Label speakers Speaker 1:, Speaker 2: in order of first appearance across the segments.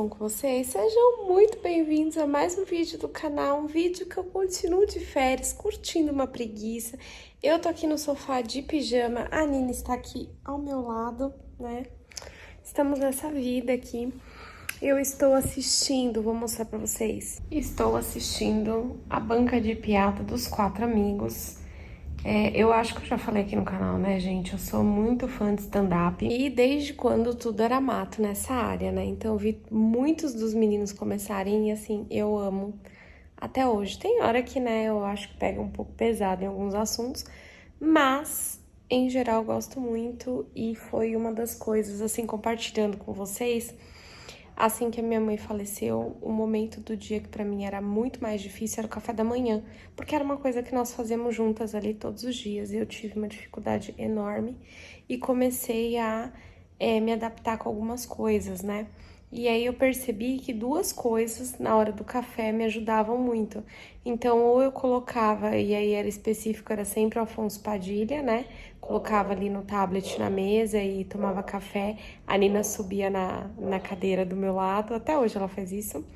Speaker 1: bom com vocês? Sejam muito bem-vindos a mais um vídeo do canal, um vídeo que eu continuo de férias, curtindo uma preguiça. Eu tô aqui no sofá de pijama, a Nina está aqui ao meu lado, né? Estamos nessa vida aqui. Eu estou assistindo, vou mostrar pra vocês. Estou assistindo a banca de piada dos quatro amigos. Eu acho que eu já falei aqui no canal, né, gente? Eu sou muito fã de stand-up. E desde quando tudo era mato nessa área, né? Então eu vi muitos dos meninos começarem e, assim, eu amo até hoje. Tem hora que, né, eu acho que pega um pouco pesado em alguns assuntos, mas, em geral, eu gosto muito e foi uma das coisas, assim, compartilhando com vocês. Assim que a minha mãe faleceu, o momento do dia que pra mim era muito mais difícil era o café da manhã, porque era uma coisa que nós fazíamos juntas ali todos os dias e eu tive uma dificuldade enorme e comecei a me adaptar com algumas coisas, né? E aí eu percebi que duas coisas na hora do café me ajudavam muito. Então, ou eu colocava, e aí era específico, era sempre o Afonso Padilha, né? Colocava ali no tablet na mesa e tomava café. A Nina subia na cadeira do meu lado, até hoje ela faz isso,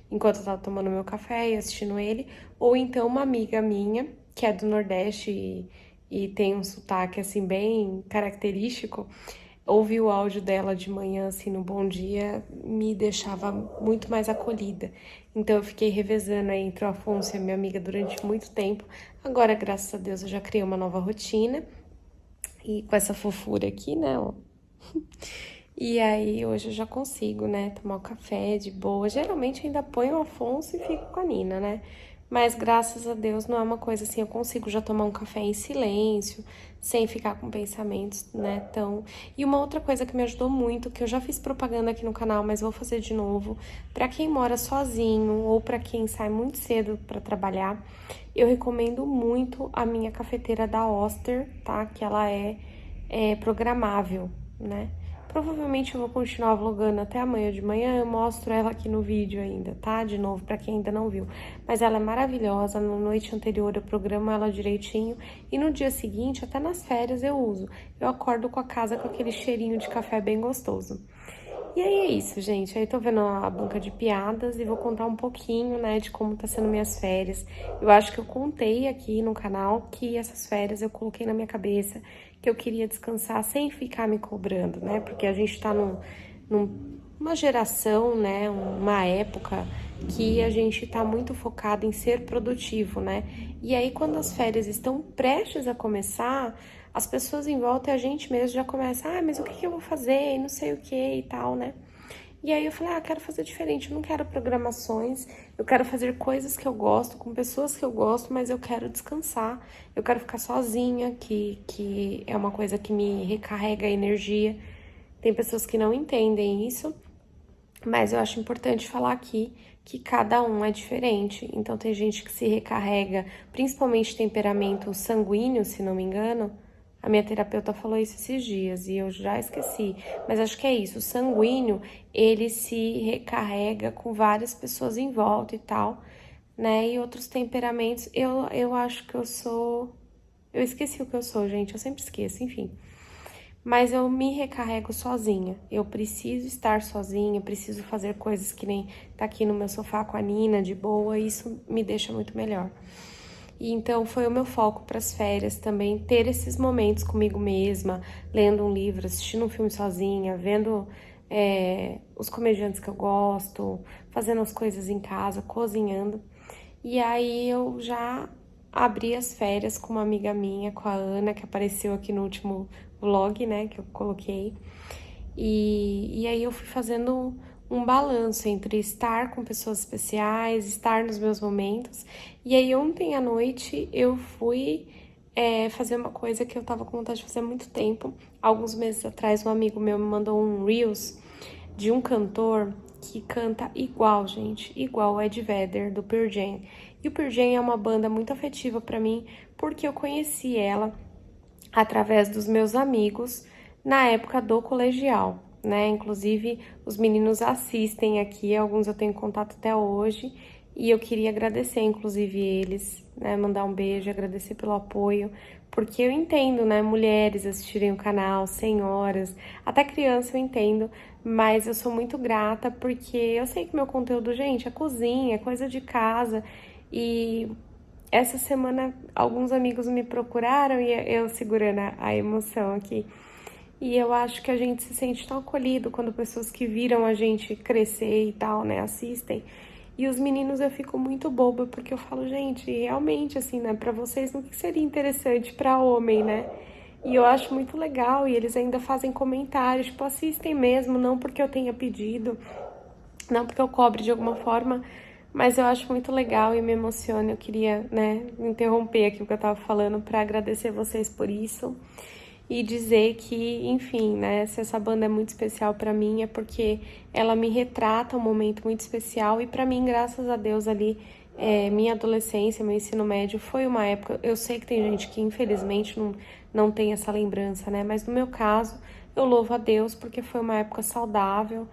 Speaker 1: enquanto eu tava tomando meu café e assistindo ele. Ou então uma amiga minha, que é do Nordeste e tem um sotaque assim bem característico, ouvir o áudio dela de manhã, assim, no Bom Dia, me deixava muito mais acolhida. Então, eu fiquei revezando aí entre o Afonso e a minha amiga durante muito tempo. Agora, graças a Deus, eu já criei uma nova rotina. E com essa fofura aqui, né, ó. E aí, hoje eu já consigo, né, tomar o café de boa. Geralmente, eu ainda ponho o Afonso e fico com a Nina, né? Mas, graças a Deus, não é uma coisa assim, eu consigo já tomar um café em silêncio, sem ficar com pensamentos, né, tão... E uma outra coisa que me ajudou muito, que eu já fiz propaganda aqui no canal, mas vou fazer de novo, pra quem mora sozinho ou pra quem sai muito cedo pra trabalhar, eu recomendo muito a minha cafeteira da Oster, tá? Que ela é programável, né? Provavelmente eu vou continuar vlogando até amanhã de manhã, eu mostro ela aqui no vídeo ainda, tá? De novo, pra quem ainda não viu. Mas ela é maravilhosa, na noite anterior eu programo ela direitinho e no dia seguinte, até nas férias, eu uso. Eu acordo com a casa com aquele cheirinho de café bem gostoso. E aí é isso, gente. Aí tô vendo a banca de piadas e vou contar um pouquinho, né, de como tá sendo minhas férias. Eu acho que eu contei aqui no canal que essas férias eu coloquei na minha cabeça que eu queria descansar sem ficar me cobrando, né? Porque a gente tá numa geração, né, uma época que a gente tá muito focado em ser produtivo, né? E aí quando as férias estão prestes a começar, as pessoas em volta e a gente mesmo já começa, mas o que eu vou fazer? E não sei o que e tal, né? E aí eu falei, quero fazer diferente, eu não quero programações, eu quero fazer coisas que eu gosto, com pessoas que eu gosto, mas eu quero descansar, eu quero ficar sozinha, que é uma coisa que me recarrega a energia. Tem pessoas que não entendem isso, mas eu acho importante falar aqui que cada um é diferente. Então tem gente que se recarrega, principalmente temperamento sanguíneo, se não me engano. A minha terapeuta falou isso esses dias e eu já esqueci. Mas acho que é isso, o sanguíneo, ele se recarrega com várias pessoas em volta e tal, né? E outros temperamentos, eu acho que eu sou... Eu esqueci o que eu sou, gente, eu sempre esqueço, enfim. Mas eu me recarrego sozinha, eu preciso estar sozinha, preciso fazer coisas que nem tá aqui no meu sofá com a Nina, de boa, e isso me deixa muito melhor. E então foi o meu foco para as férias também, ter esses momentos comigo mesma, lendo um livro, assistindo um filme sozinha, vendo os comediantes que eu gosto, fazendo as coisas em casa, cozinhando. E aí eu já abri as férias com uma amiga minha, com a Ana, que apareceu aqui no último vlog, né, que eu coloquei. E aí eu fui fazendo um balanço entre estar com pessoas especiais, estar nos meus momentos. E aí ontem à noite eu fui fazer uma coisa que eu tava com vontade de fazer há muito tempo. Alguns meses atrás um amigo meu me mandou um Reels de um cantor que canta igual, gente, igual o Ed Vedder, do Pearl Jam. E o Pearl Jam é uma banda muito afetiva pra mim, porque eu conheci ela através dos meus amigos na época do colegial, né? Inclusive, os meninos assistem aqui, alguns eu tenho contato até hoje, E eu queria agradecer, inclusive, eles, né? Mandar um beijo, agradecer pelo apoio, porque eu entendo, né? Mulheres assistirem o canal, senhoras, até criança eu entendo, mas eu sou muito grata porque eu sei que meu conteúdo, gente, é cozinha, é coisa de casa. E essa semana alguns amigos me procuraram e eu segurando a emoção aqui. E eu acho que a gente se sente tão acolhido quando pessoas que viram a gente crescer e tal, né, assistem. E os meninos eu fico muito boba, porque eu falo, gente, realmente, assim, né, pra vocês, o que seria interessante pra homem, né? E eu acho muito legal, e eles ainda fazem comentários, tipo, assistem mesmo, não porque eu tenha pedido, não porque eu cobre de alguma forma, mas eu acho muito legal e me emociona. Eu queria, né, interromper aqui o que eu tava falando pra agradecer vocês por isso e dizer que, enfim, né, se essa banda é muito especial pra mim é porque ela me retrata um momento muito especial e pra mim, graças a Deus, ali, minha adolescência, meu ensino médio foi uma época, eu sei que tem gente que infelizmente não tem essa lembrança, né, mas no meu caso, eu louvo a Deus porque foi uma época saudável,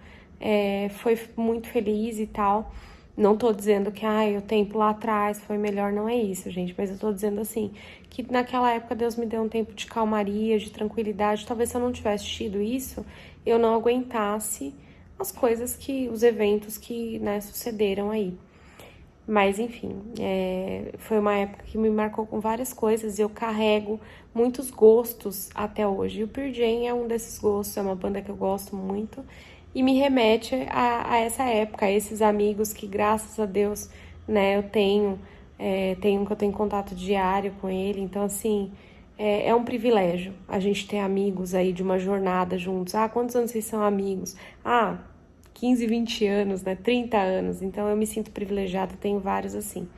Speaker 1: foi muito feliz e tal. Não tô dizendo que o tempo lá atrás foi melhor, não é isso, gente. Mas eu tô dizendo assim, que naquela época Deus me deu um tempo de calmaria, de tranquilidade. Talvez se eu não tivesse tido isso, eu não aguentasse as coisas os eventos que, né, sucederam aí. Mas enfim, foi uma época que me marcou com várias coisas e eu carrego muitos gostos até hoje. E o Pearl Jam é um desses gostos, é uma banda que eu gosto muito e me remete a essa época, a esses amigos que, graças a Deus, né, eu tenho, tenho que eu tenho contato diário com ele. Então, assim, é um privilégio a gente ter amigos aí de uma jornada juntos. Ah, quantos anos vocês são amigos? 15, 20 anos, né? 30 anos. Então eu me sinto privilegiada, tenho vários assim.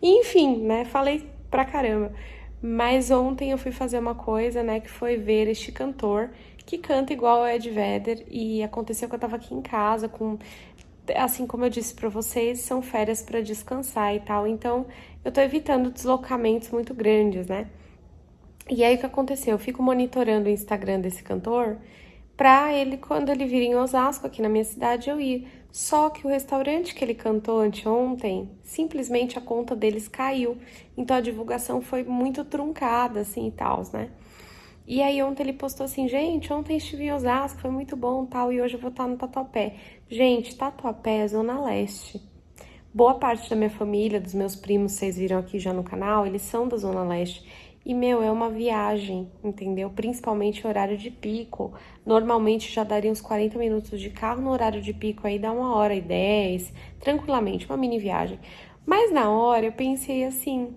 Speaker 1: E, enfim, né? Falei pra caramba. Mas ontem eu fui fazer uma coisa, né? Que foi ver este cantor que canta igual o Ed Vedder. E aconteceu que eu tava aqui em casa com... Assim como eu disse pra vocês, são férias pra descansar e tal. Então eu tô evitando deslocamentos muito grandes, né? E aí o que aconteceu? Eu fico monitorando o Instagram desse cantor pra ele, quando ele vir em Osasco, aqui na minha cidade, eu ir. Só que o restaurante que ele cantou anteontem, simplesmente a conta deles caiu. Então a divulgação foi muito truncada, assim, e tal, né? E aí ontem ele postou assim, gente, ontem estive em Osasco, foi muito bom, tal, e hoje eu vou estar no Tatuapé. Gente, Tatuapé é Zona Leste. Boa parte da minha família, dos meus primos, vocês viram aqui já no canal, eles são da Zona Leste. E, meu, é uma viagem, entendeu? Principalmente horário de pico. Normalmente já daria uns 40 minutos de carro, no horário de pico aí dá 1h10, tranquilamente, uma mini viagem. Mas na hora eu pensei assim,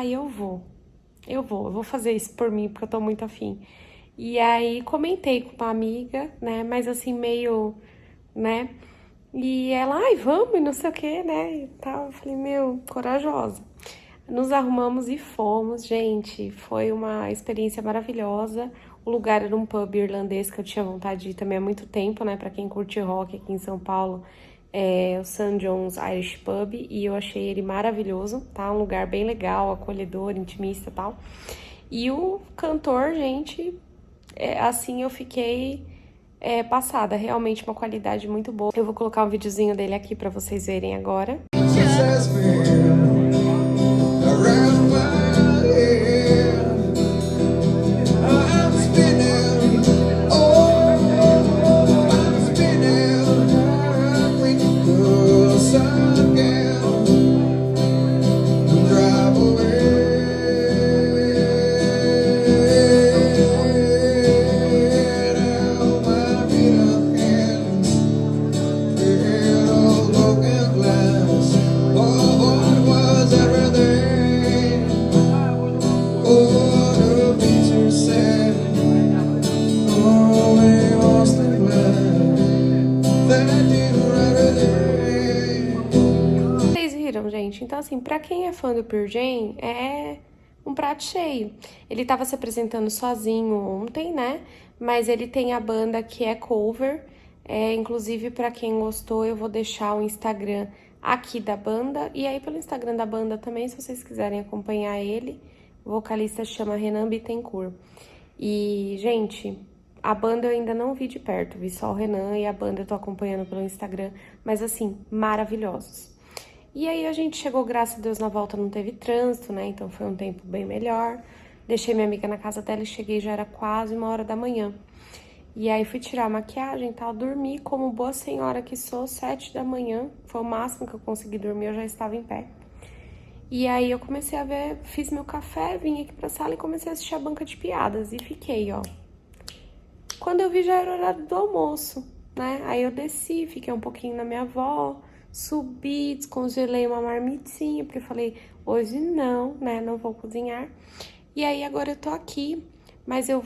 Speaker 1: eu vou fazer isso por mim, porque eu tô muito afim. E aí comentei com uma amiga, né, mas assim, meio, né, e ela, vamos, e não sei o que, né, e tal. Eu falei, meu, corajosa. Nos arrumamos e fomos, gente. Foi uma experiência maravilhosa. O lugar era um pub irlandês que eu tinha vontade de ir também há muito tempo, né? Pra quem curte rock aqui em São Paulo, é o St. John's Irish Pub. E eu achei ele maravilhoso, tá? Um lugar bem legal, acolhedor, intimista e tal. E o cantor, gente, assim eu fiquei passada. Realmente uma qualidade muito boa. Eu vou colocar um videozinho dele aqui pra vocês verem agora. Vocês viram, gente? Então, assim, pra quem é fã do Pearl Jam, é um prato cheio. Ele tava se apresentando sozinho ontem, né? Mas ele tem a banda que é cover. Inclusive, pra quem gostou, eu vou deixar o Instagram aqui da banda. E aí, pelo Instagram da banda também, se vocês quiserem acompanhar ele, o vocalista chama Renan Bittencourt. E, gente, a banda eu ainda não vi de perto, vi só o Renan e a banda eu tô acompanhando pelo Instagram, mas assim, maravilhosos. E aí a gente chegou, graças a Deus, na volta não teve trânsito, né? Então foi um tempo bem melhor. Deixei minha amiga na casa dela e cheguei, já era quase 1h da manhã. E aí fui tirar a maquiagem e tal, dormi como boa senhora que sou, 7 da manhã. Foi o máximo que eu consegui dormir, eu já estava em pé. E aí eu comecei a ver, fiz meu café, vim aqui pra sala e comecei a assistir a banca de piadas. E fiquei, ó. Quando eu vi já era horário do almoço, né? Aí eu desci, fiquei um pouquinho na minha avó, subi, descongelei uma marmitinha, porque eu falei, hoje não, né? Não vou cozinhar. E aí agora eu tô aqui, mas eu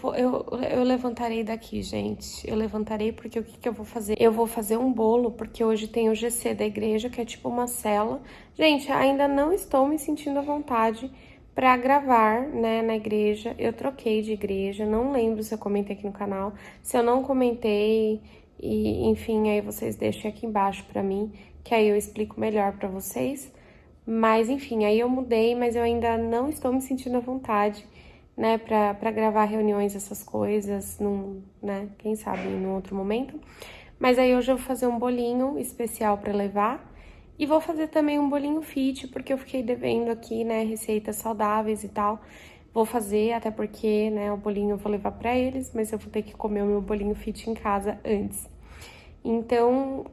Speaker 1: levantarei daqui, gente. Eu levantarei porque o que que eu vou fazer? Eu vou fazer um bolo, porque hoje tem o GC da igreja, que é tipo uma cela. Gente, ainda não estou me sentindo à vontade pra gravar, né, na igreja. Eu troquei de igreja, não lembro se eu comentei aqui no canal. Se eu não comentei, e enfim, aí vocês deixem aqui embaixo pra mim, que aí eu explico melhor pra vocês. Mas, enfim, aí eu mudei, mas eu ainda não estou me sentindo à vontade, né, pra gravar reuniões, essas coisas, né, quem sabe em outro momento. Mas aí hoje eu vou fazer um bolinho especial pra levar e vou fazer também um bolinho fit, porque eu fiquei devendo aqui, né, receitas saudáveis e tal. Vou fazer, até porque, né, o bolinho eu vou levar pra eles, mas eu vou ter que comer o meu bolinho fit em casa antes. Então,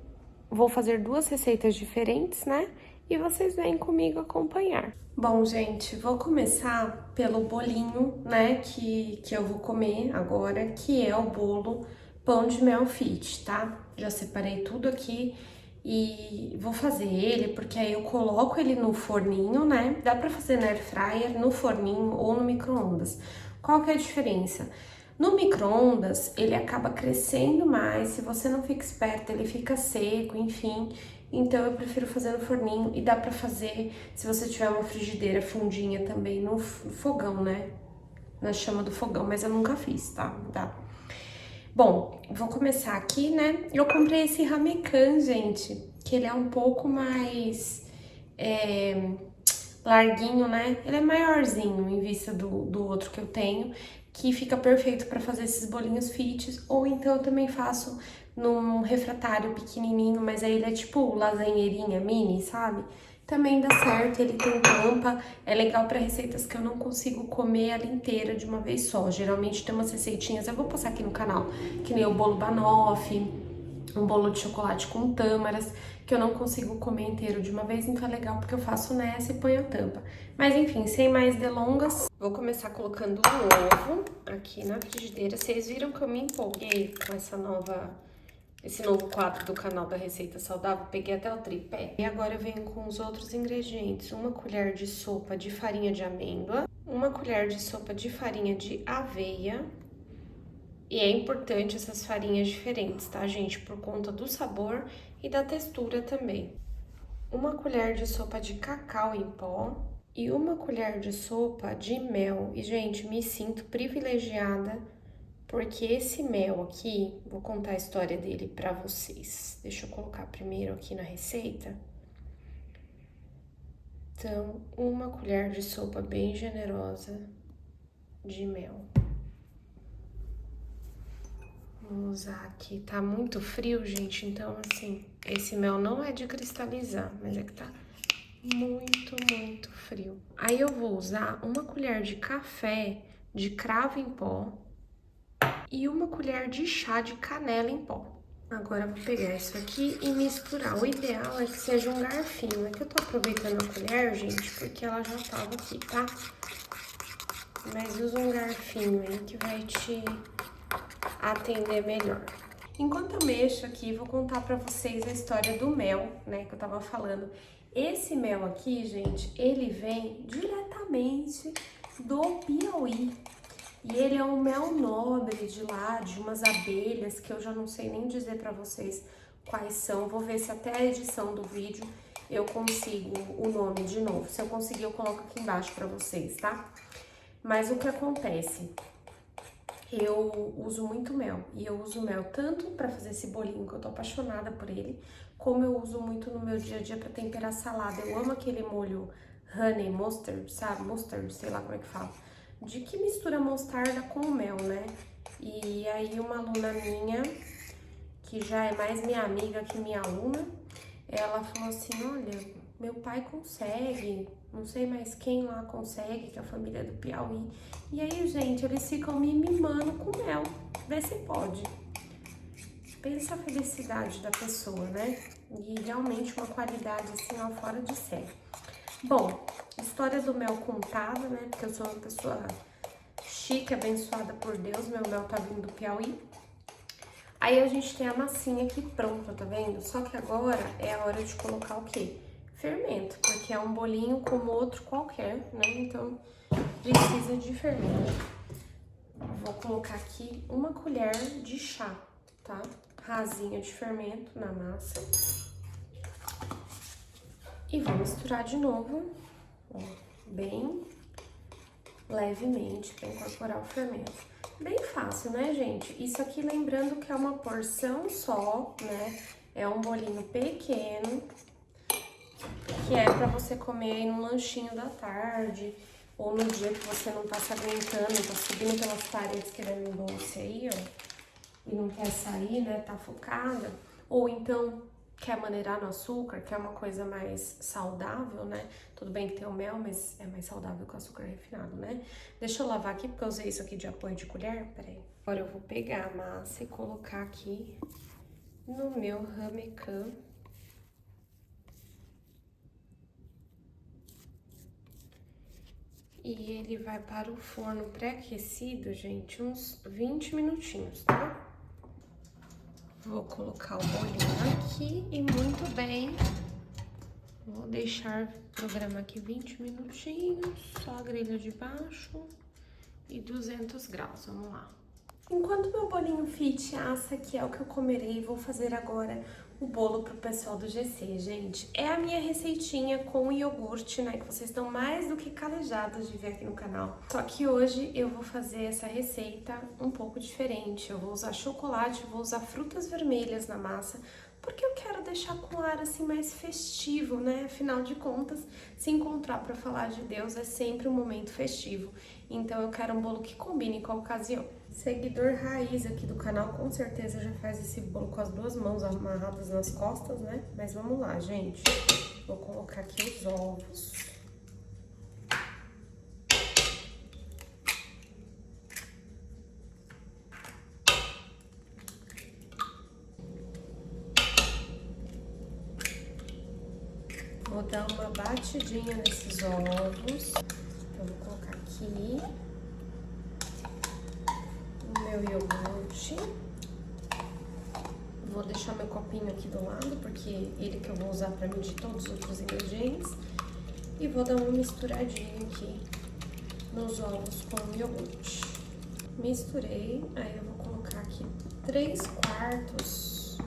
Speaker 1: vou fazer 2 receitas diferentes, né? E vocês vêm comigo acompanhar. Bom, gente, vou começar pelo bolinho, né, que eu vou comer agora, que é o bolo pão de mel fit, tá? Já separei tudo aqui e vou fazer ele, porque aí eu coloco ele no forninho, né? Dá pra fazer na air fryer, no forninho ou no micro-ondas. Qual que é a diferença? No micro-ondas, ele acaba crescendo mais, se você não fica esperto, ele fica seco, enfim. Então, eu prefiro fazer no forninho e dá pra fazer, se você tiver uma frigideira fundinha também, no fogão, né? Na chama do fogão, mas eu nunca fiz, tá? Bom, vou começar aqui, né? Eu comprei esse ramecan, gente, que ele é um pouco mais larguinho, né? Ele é maiorzinho em vista do outro que eu tenho, que fica perfeito para fazer esses bolinhos fits, ou então eu também faço num refratário pequenininho, mas aí ele é tipo lasanheirinha mini, sabe? Também dá certo, ele tem tampa, é legal para receitas que eu não consigo comer ela inteira de uma vez só. Geralmente tem umas receitinhas, eu vou passar aqui no canal, que nem o bolo banoffee, um bolo de chocolate com tâmaras, que eu não consigo comer inteiro de uma vez, então é legal porque eu faço nessa e ponho a tampa. Mas enfim, sem mais delongas, vou começar colocando o ovo aqui na frigideira. Vocês viram que eu me empolguei com esse novo quadro do canal da Receita Saudável? Peguei até o tripé. E agora eu venho com os outros ingredientes. 1 colher de sopa de farinha de amêndoa, 1 colher de sopa de farinha de aveia. E é importante essas farinhas diferentes, tá, gente? Por conta do sabor e da textura também. 1 colher de sopa de cacau em pó e 1 colher de sopa de mel. E, gente, me sinto privilegiada porque esse mel aqui, vou contar a história dele pra vocês. Deixa eu colocar primeiro aqui na receita. Então, 1 colher de sopa bem generosa de mel. Vou usar aqui, tá muito frio, gente, então, assim, esse mel não é de cristalizar, mas é que tá muito frio. Aí eu vou usar 1 colher de café de cravo em pó e 1 colher de chá de canela em pó. Agora eu vou pegar isso aqui e misturar. O ideal é que seja um garfinho. É que eu tô aproveitando a colher, gente, porque ela já tava aqui, tá? Mas usa um garfinho aí que vai te atender melhor. Enquanto eu mexo aqui, vou contar pra vocês a história do mel, né, que eu tava falando. Esse mel aqui, gente, ele vem diretamente do Piauí. E ele é um mel nobre de lá, de umas abelhas, que eu já não sei nem dizer pra vocês quais são. Vou ver se até a edição do vídeo eu consigo o nome de novo. Se eu conseguir, eu coloco aqui embaixo pra vocês, tá? Mas o que acontece? Eu uso muito mel, e eu uso mel tanto pra fazer esse bolinho, que eu tô apaixonada por ele, como eu uso muito no meu dia a dia pra temperar salada. Eu amo aquele molho honey mustard, sabe? Mustard, sei lá como é que fala. De que mistura mostarda com o mel, né? E aí uma aluna minha, que já é mais minha amiga que minha aluna, ela falou assim, olha, Meu pai consegue, não sei mais quem lá consegue, que é a família do Piauí. E aí, gente, eles ficam me mimando com mel. Vê se pode. Pensa a felicidade da pessoa, né? E realmente uma qualidade assim, ó, fora de série. Bom, história do mel contada, né? Porque eu sou uma pessoa chique, abençoada por Deus. Meu mel tá vindo do Piauí. Aí a gente tem a massinha aqui pronta, tá vendo? Só que agora é a hora de colocar o quê? Fermento, porque é um bolinho como outro qualquer, né? Então, precisa de fermento. Vou colocar aqui uma colher de chá, tá? Rasinha de fermento na massa. E vou misturar de novo, ó, bem levemente, para incorporar o fermento. Bem fácil, né, gente? Isso aqui lembrando que é uma porção só, né? É um bolinho pequeno, que é para você comer aí no lanchinho da tarde, ou no dia que você não tá se aguentando, tá subindo pelas paredes querendo um doce aí, ó, e não quer sair, né, tá focada, ou então quer maneirar no açúcar, quer uma coisa mais saudável, né? Tudo bem que tem o mel, mas é mais saudável que o açúcar refinado, né? Deixa eu lavar aqui, porque eu usei isso aqui de apoio de colher, peraí. Agora eu vou pegar a massa e colocar aqui no meu ramecan. E ele vai para o forno pré-aquecido, gente, uns 20 minutinhos, tá? Vou colocar o bolinho aqui e muito bem. Vou deixar programar aqui 20 minutinhos, só a grelha de baixo e 200 graus, vamos lá. Enquanto meu bolinho fit assa, que é o que eu comerei, vou fazer agora o bolo pro pessoal do GC, gente. É a minha receitinha com iogurte, né, que vocês estão mais do que calejados de ver aqui no canal. Só que hoje eu vou fazer essa receita um pouco diferente. Eu vou usar chocolate, vou usar frutas vermelhas na massa, porque eu quero deixar com ar assim mais festivo, né? Afinal de contas, se encontrar para falar de Deus é sempre um momento festivo. Então eu quero um bolo que combine com a ocasião. Seguidor raiz aqui do canal com certeza já faz esse bolo com as duas mãos amarradas nas costas, né? Mas vamos lá, gente. Vou colocar aqui os ovos. Vou dar uma batidinha nesses ovos. Então, vou colocar aqui o meu iogurte. Vou deixar meu copinho aqui do lado, porque ele que eu vou usar pra medir todos os outros ingredientes. E vou dar uma misturadinha aqui nos ovos com o iogurte. Misturei, aí eu vou colocar aqui 3/4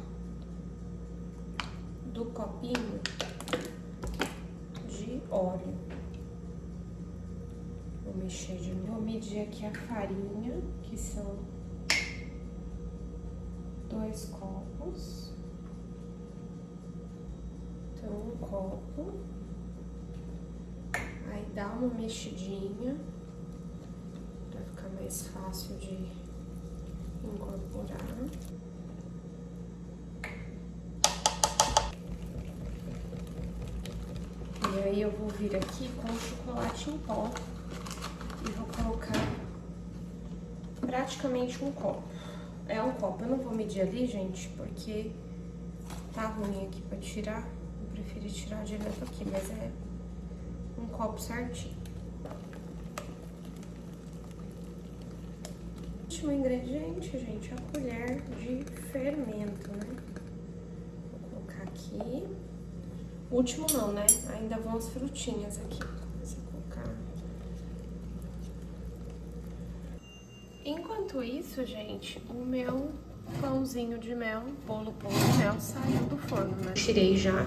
Speaker 1: do copinho de óleo. Vou mexer de novo. Vou medir aqui a farinha, que são 2 copos. Então, 1 copo. Aí dá uma mexidinha, pra ficar mais fácil de incorporar. E aí eu vou vir aqui com o chocolate em pó e vou colocar praticamente 1 copo. É 1 copo, eu não vou medir ali, gente, porque tá ruim aqui pra tirar. Eu preferi tirar direto aqui, mas é 1 copo certinho. Último ingrediente, gente, a colher de fermento, né? Vou colocar aqui. Último não, né? Ainda vão as frutinhas aqui. Vou colocar. Enquanto isso, gente, o meu pãozinho de mel, bolo pão de mel, saiu do forno, né? Tirei já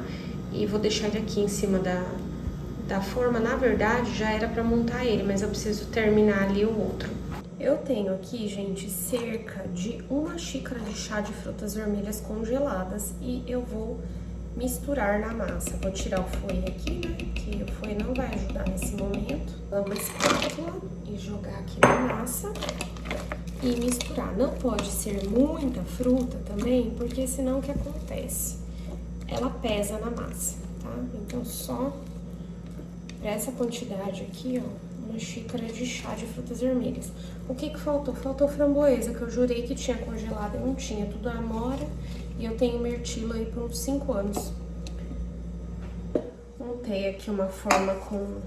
Speaker 1: e vou deixar ele aqui em cima da forma. Na verdade, já era pra montar ele, mas eu preciso terminar ali o outro. Eu tenho aqui, gente, cerca de 1 xícara de chá de frutas vermelhas congeladas e eu vou misturar na massa. Vou tirar o fouet aqui, né, que o fouet não vai ajudar nesse momento. Dá uma espátula e jogar aqui na massa e misturar. Não pode ser muita fruta também, porque senão o que acontece? Ela pesa na massa, tá? Então, só pra essa quantidade aqui, ó, uma xícara de chá de frutas vermelhas. O que que faltou? Faltou framboesa, que eu jurei que tinha congelado e não tinha. Tudo amora e eu tenho mirtilo aí por uns 5 anos. Montei aqui uma forma com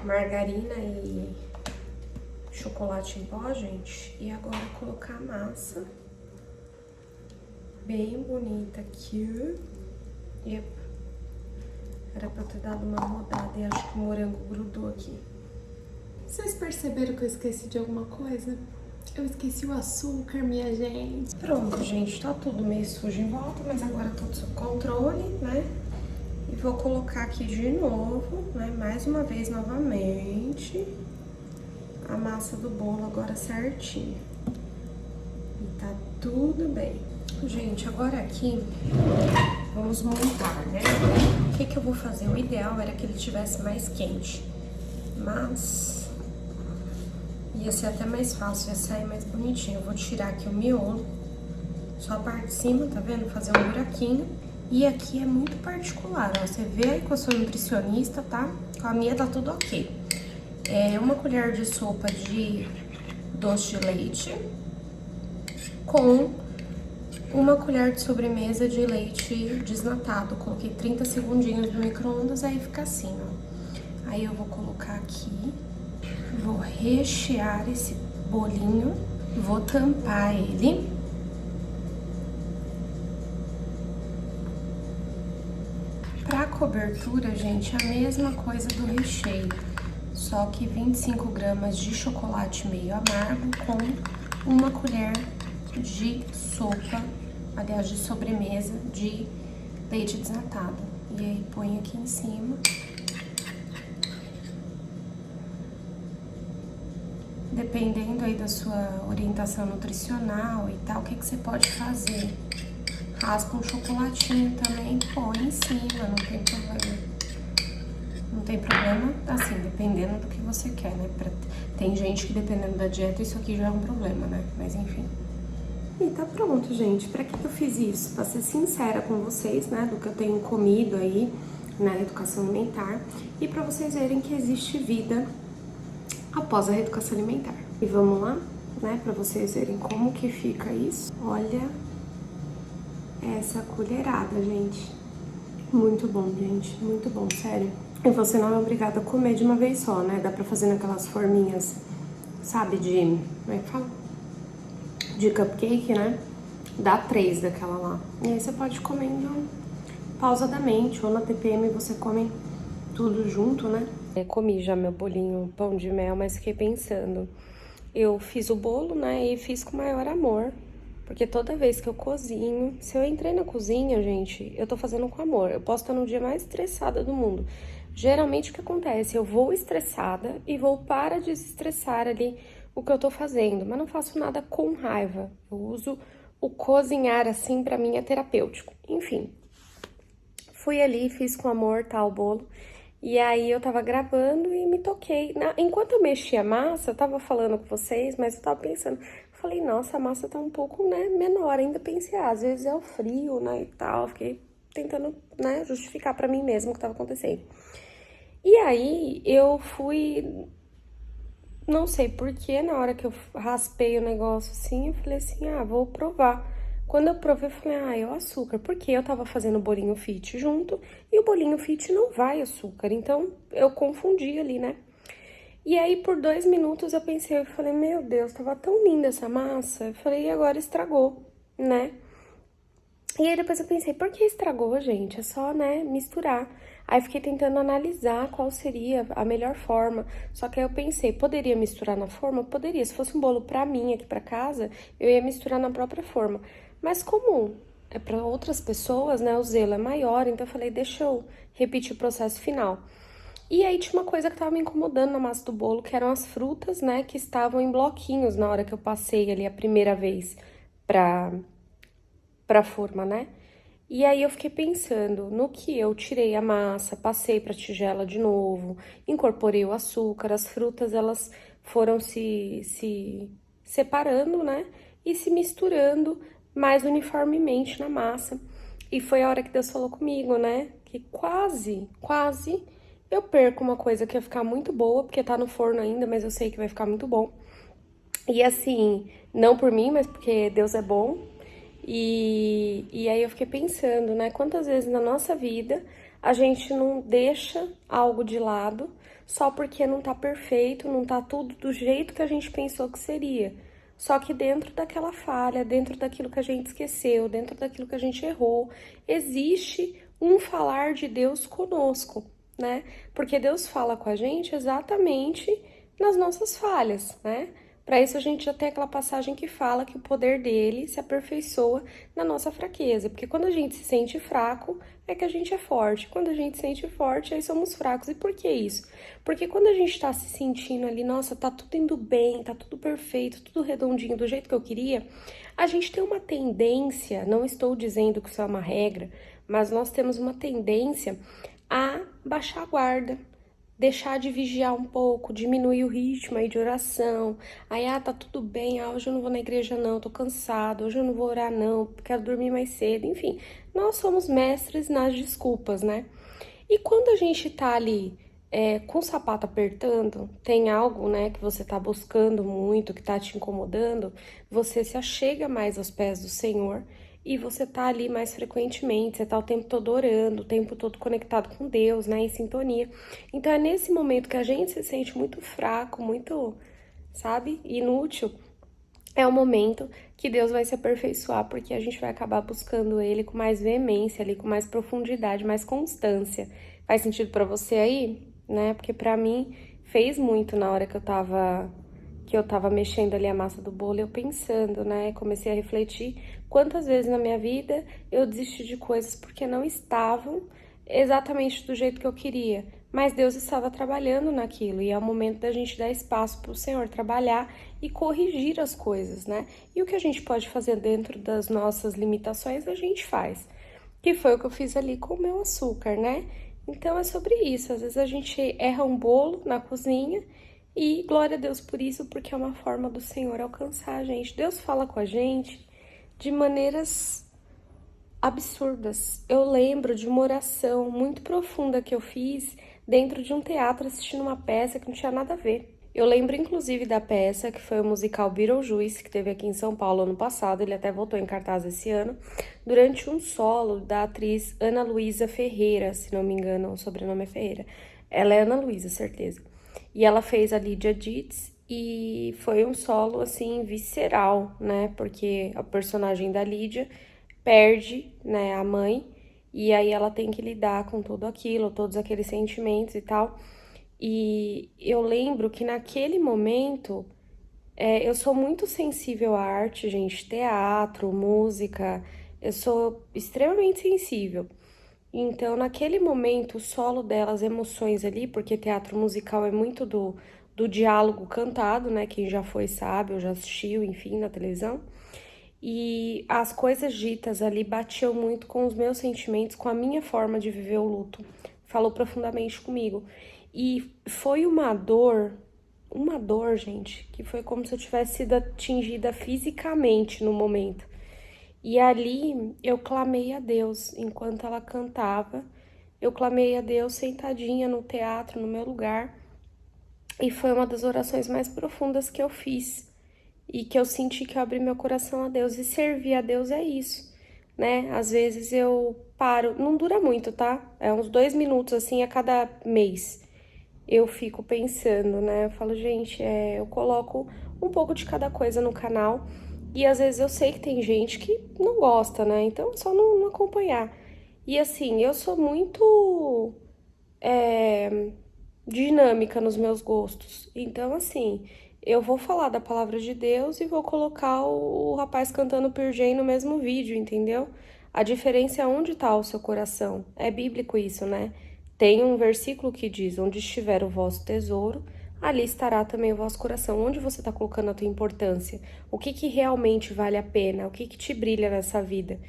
Speaker 1: margarina e chocolate em pó, gente. E agora colocar a massa bem bonita aqui. Epa. Era pra eu ter dado uma rodada e acho que o morango grudou aqui.
Speaker 2: Vocês perceberam que eu esqueci de alguma coisa? Eu esqueci o açúcar, minha gente.
Speaker 1: Pronto, gente, tá tudo meio sujo em volta, mas agora tudo sob controle, né? E vou colocar aqui de novo, né? Mais uma vez, novamente, a massa do bolo agora certinho. E tá tudo bem. Gente, agora aqui, vamos montar, né? O que que eu vou fazer? O ideal era que ele tivesse mais quente, mas ia ser até mais fácil, ia sair mais bonitinho. Eu vou tirar aqui o miolo, só a parte de cima, tá vendo? Fazer um buraquinho. E aqui é muito particular, ó. Você vê aí que eu sou nutricionista, tá? Com a minha tá tudo ok. É uma colher de sopa de doce de leite com uma colher de sobremesa de leite desnatado. Coloquei 30 segundinhos no micro-ondas, aí fica assim, ó. Aí eu vou colocar aqui, vou rechear esse bolinho, vou tampar ele. Pra cobertura, gente, a mesma coisa do recheio, só que 25 gramas de chocolate meio amargo com uma colher de sopa, aliás, de sobremesa de leite desnatado. E aí põe aqui em cima. Dependendo aí da sua orientação nutricional e tal, o que que você pode fazer? Raspa um chocolatinho também, põe em cima, não tem problema. Não tem problema, assim, dependendo do que você quer, né? Tem gente que, dependendo da dieta, isso aqui já é um problema, né? Mas enfim. E tá pronto, gente. Pra que eu fiz isso? Pra ser sincera com vocês, né? Do que eu tenho comido aí na educação alimentar. E pra vocês verem que existe vida após a reeducação alimentar. E vamos lá, né? Pra vocês verem como que fica isso. Olha essa colherada, gente. Muito bom, gente. Muito bom, sério. E você não é obrigada a comer de uma vez só, né? Dá pra fazer naquelas forminhas, sabe, de... como é que fala? De cupcake, né? Dá 3 daquela lá. E aí você pode ir comendo pausadamente, ou na TPM você come tudo junto, né? Comi já meu bolinho pão de mel, mas fiquei pensando. Eu fiz o bolo, né? E fiz com maior amor. Porque toda vez que eu cozinho, se eu entrei na cozinha, gente, eu tô fazendo com amor. Eu posso estar no dia mais estressada do mundo. Geralmente o que acontece? Eu vou estressada e vou para desestressar ali o que eu tô fazendo, mas não faço nada com raiva. Eu uso o cozinhar assim, pra mim é terapêutico. Enfim, fui ali, fiz com amor, tá, o bolo. E aí eu tava gravando e me toquei. Enquanto eu mexia a massa, eu tava falando com vocês, mas eu tava pensando, falei, nossa, a massa tá um pouco, né, menor. Ainda pensei, às vezes é o frio, né, e tal. Fiquei tentando, né, justificar pra mim mesmo o que tava acontecendo. E aí eu fui, não sei porquê, na hora que eu raspei o negócio assim, eu falei assim, ah, vou provar. Quando eu provei, eu falei, ah, é o açúcar. Porque eu tava fazendo o bolinho fit junto e o bolinho fit não vai açúcar. Então, eu confundi ali, né? E aí, por 2 minutos, eu pensei, eu falei, meu Deus, tava tão linda essa massa. Eu falei, e agora estragou, né? E aí, depois eu pensei, por que estragou, gente? É só, né, misturar. Aí, fiquei tentando analisar qual seria a melhor forma. Só que aí eu pensei, poderia misturar na forma? Poderia. Se fosse um bolo pra mim aqui pra casa, eu ia misturar na própria forma. Mas como é para outras pessoas, né, o zelo é maior, então eu falei, deixa eu repetir o processo final. E aí tinha uma coisa que tava me incomodando na massa do bolo, que eram as frutas, né, que estavam em bloquinhos na hora que eu passei ali a primeira vez pra forma, né? E aí eu fiquei pensando no que eu tirei a massa, passei pra tigela de novo, incorporei o açúcar, as frutas elas foram se separando, né? E se misturando mais uniformemente na massa. E foi a hora que Deus falou comigo, né? que quase eu perco uma coisa que ia ficar muito boa, porque tá no forno ainda, mas eu sei que vai ficar muito bom. E assim, não por mim, mas porque Deus é bom. E aí eu fiquei pensando, né? Quantas vezes na nossa vida a gente não deixa algo de lado só porque não tá perfeito, não tá tudo do jeito que a gente pensou que seria. Só que dentro daquela falha, dentro daquilo que a gente esqueceu, dentro daquilo que a gente errou, existe um falar de Deus conosco, né? Porque Deus fala com a gente exatamente nas nossas falhas, né? Para isso a gente já tem aquela passagem que fala que o poder dele se aperfeiçoa na nossa fraqueza, porque quando a gente se sente fraco, é que a gente é forte. Quando a gente se sente forte, aí somos fracos. E por que isso? Porque quando a gente tá se sentindo ali, nossa, tá tudo indo bem, tá tudo perfeito, tudo redondinho do jeito que eu queria, a gente tem uma tendência, não estou dizendo que isso é uma regra, mas nós temos uma tendência a baixar a guarda, deixar de vigiar um pouco, diminuir o ritmo aí de oração. Aí, tá tudo bem, hoje eu não vou na igreja não, tô cansado, hoje eu não vou orar não, quero dormir mais cedo, enfim. Nós somos mestres nas desculpas, né? E quando a gente tá ali com o sapato apertando, tem algo, né, que você tá buscando muito, que tá te incomodando, você se achega mais aos pés do Senhor e você tá ali mais frequentemente, você tá o tempo todo orando, o tempo todo conectado com Deus, né, em sintonia. Então é nesse momento que a gente se sente muito fraco, muito, sabe, inútil, é o momento que Deus vai se aperfeiçoar, porque a gente vai acabar buscando Ele com mais veemência ali, com mais profundidade, mais constância. Faz sentido pra você aí, né? Porque pra mim fez muito na hora que eu tava mexendo ali a massa do bolo, eu pensando, né? Comecei a refletir quantas vezes na minha vida eu desisti de coisas porque não estavam exatamente do jeito que eu queria. Mas Deus estava trabalhando naquilo e é o momento da gente dar espaço para o Senhor trabalhar e corrigir as coisas, né? E o que a gente pode fazer dentro das nossas limitações, a gente faz. Que foi o que eu fiz ali com o meu açúcar, né? Então é sobre isso. Às vezes a gente erra um bolo na cozinha e glória a Deus por isso, porque é uma forma do Senhor alcançar a gente. Deus fala com a gente de maneiras absurdas. Eu lembro de uma oração muito profunda que eu fiz dentro de um teatro assistindo uma peça que não tinha nada a ver. Eu lembro inclusive da peça, que foi o musical Beetlejuice, que teve aqui em São Paulo ano passado, ele até voltou em cartaz esse ano, durante um solo da atriz Ana Luísa Ferreira, se não me engano, o sobrenome é Ferreira. Ela é Ana Luísa, certeza. E ela fez a Lídia Ditz e foi um solo, assim, visceral, né? Porque a personagem da Lídia perde, né, a mãe, e aí ela tem que lidar com tudo aquilo, todos aqueles sentimentos e tal. E eu lembro que naquele momento eu sou muito sensível à arte, gente, teatro, música, eu sou extremamente sensível. Então, naquele momento, o solo dela, as emoções ali, porque teatro musical é muito do diálogo cantado, né? Quem já foi sabe, ou já assistiu, enfim, na televisão. E as coisas ditas ali batiam muito com os meus sentimentos, com a minha forma de viver o luto. Falou profundamente comigo. E foi uma dor, gente, que foi como se eu tivesse sido atingida fisicamente no momento. E ali eu clamei a Deus enquanto ela cantava. Eu clamei a Deus sentadinha no teatro, no meu lugar. E foi uma das orações mais profundas que eu fiz. E que eu senti que eu abri meu coração a Deus. E servir a Deus é isso, né? Às vezes eu paro, não dura muito, tá? É uns 2 minutos, assim, a cada mês. Eu fico pensando, né? Eu falo, gente, eu coloco um pouco de cada coisa no canal. E às vezes eu sei que tem gente que não gosta, né? Então é só não acompanhar. E assim, eu sou muito dinâmica nos meus gostos. Então, assim, eu vou falar da palavra de Deus e vou colocar o rapaz cantando Pearl Jam no mesmo vídeo, entendeu? A diferença é onde tá o seu coração. É bíblico isso, né? Tem um versículo que diz: onde estiver o vosso tesouro, ali estará também o vosso coração. Onde você tá colocando a tua importância? O que realmente vale a pena? O que te brilha nessa vida?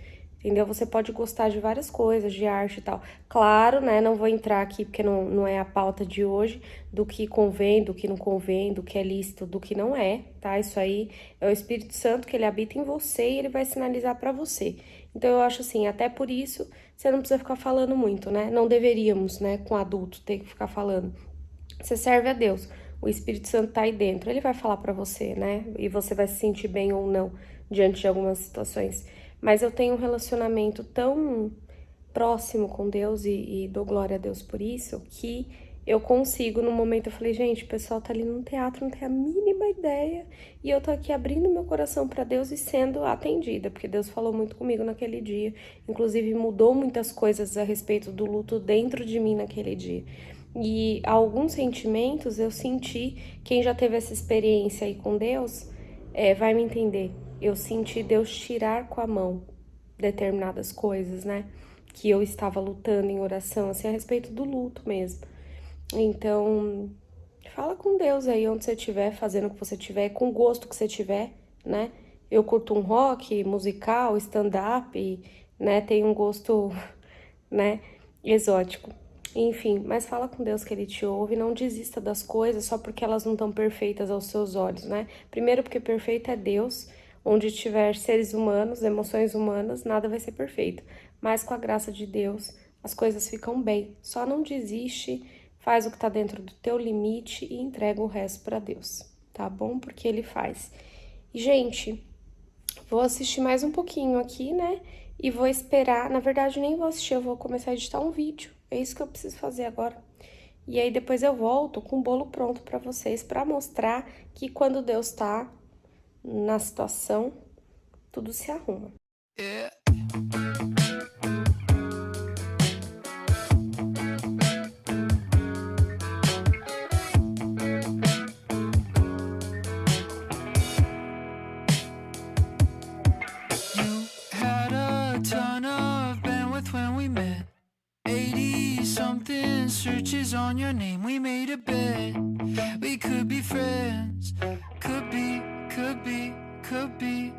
Speaker 1: entendeu? Você pode gostar de várias coisas, de arte e tal. Claro, né, não vou entrar aqui porque não é a pauta de hoje, do que convém, do que não convém, do que é lícito, do que não é, tá? Isso aí é o Espírito Santo que ele habita em você e ele vai sinalizar pra você. Então eu acho assim, até por isso, você não precisa ficar falando muito, né? Não deveríamos, né, com adulto, ter que ficar falando. Você serve a Deus, o Espírito Santo tá aí dentro, ele vai falar pra você, né? E você vai se sentir bem ou não diante de algumas situações. Mas eu tenho um relacionamento tão próximo com Deus e dou glória a Deus por isso, que eu consigo, no momento, eu falei, gente, o pessoal tá ali no teatro, não tem a mínima ideia, e eu tô aqui abrindo meu coração pra Deus e sendo atendida, porque Deus falou muito comigo naquele dia, inclusive mudou muitas coisas a respeito do luto dentro de mim naquele dia. E alguns sentimentos eu senti, quem já teve essa experiência aí com Deus, vai me entender. Eu senti Deus tirar com a mão determinadas coisas, né? Que eu estava lutando em oração, assim, a respeito do luto mesmo. Então, fala com Deus aí onde você estiver, fazendo o que você tiver, com o gosto que você tiver, né? Eu curto um rock, musical, stand-up, né? Tenho um gosto, né, exótico. Enfim, mas fala com Deus que Ele te ouve, não desista das coisas só porque elas não estão perfeitas aos seus olhos, né? Primeiro porque perfeito é Deus, onde tiver seres humanos, emoções humanas, nada vai ser perfeito. Mas com a graça de Deus, as coisas ficam bem. Só não desiste, faz o que tá dentro do teu limite e entrega o resto para Deus, tá bom? Porque Ele faz. E, gente, vou assistir mais um pouquinho aqui, né? E vou esperar. Na verdade, nem vou assistir, eu vou começar a editar um vídeo. É isso que eu preciso fazer agora. E aí depois eu volto com o bolo pronto pra vocês, pra mostrar que quando Deus tá na situação, tudo se arruma.
Speaker 3: Yeah. You had a ton of bandwidth when we met. 80 something searches on your name. We made a bet we could be friends. Could be, could be, could be.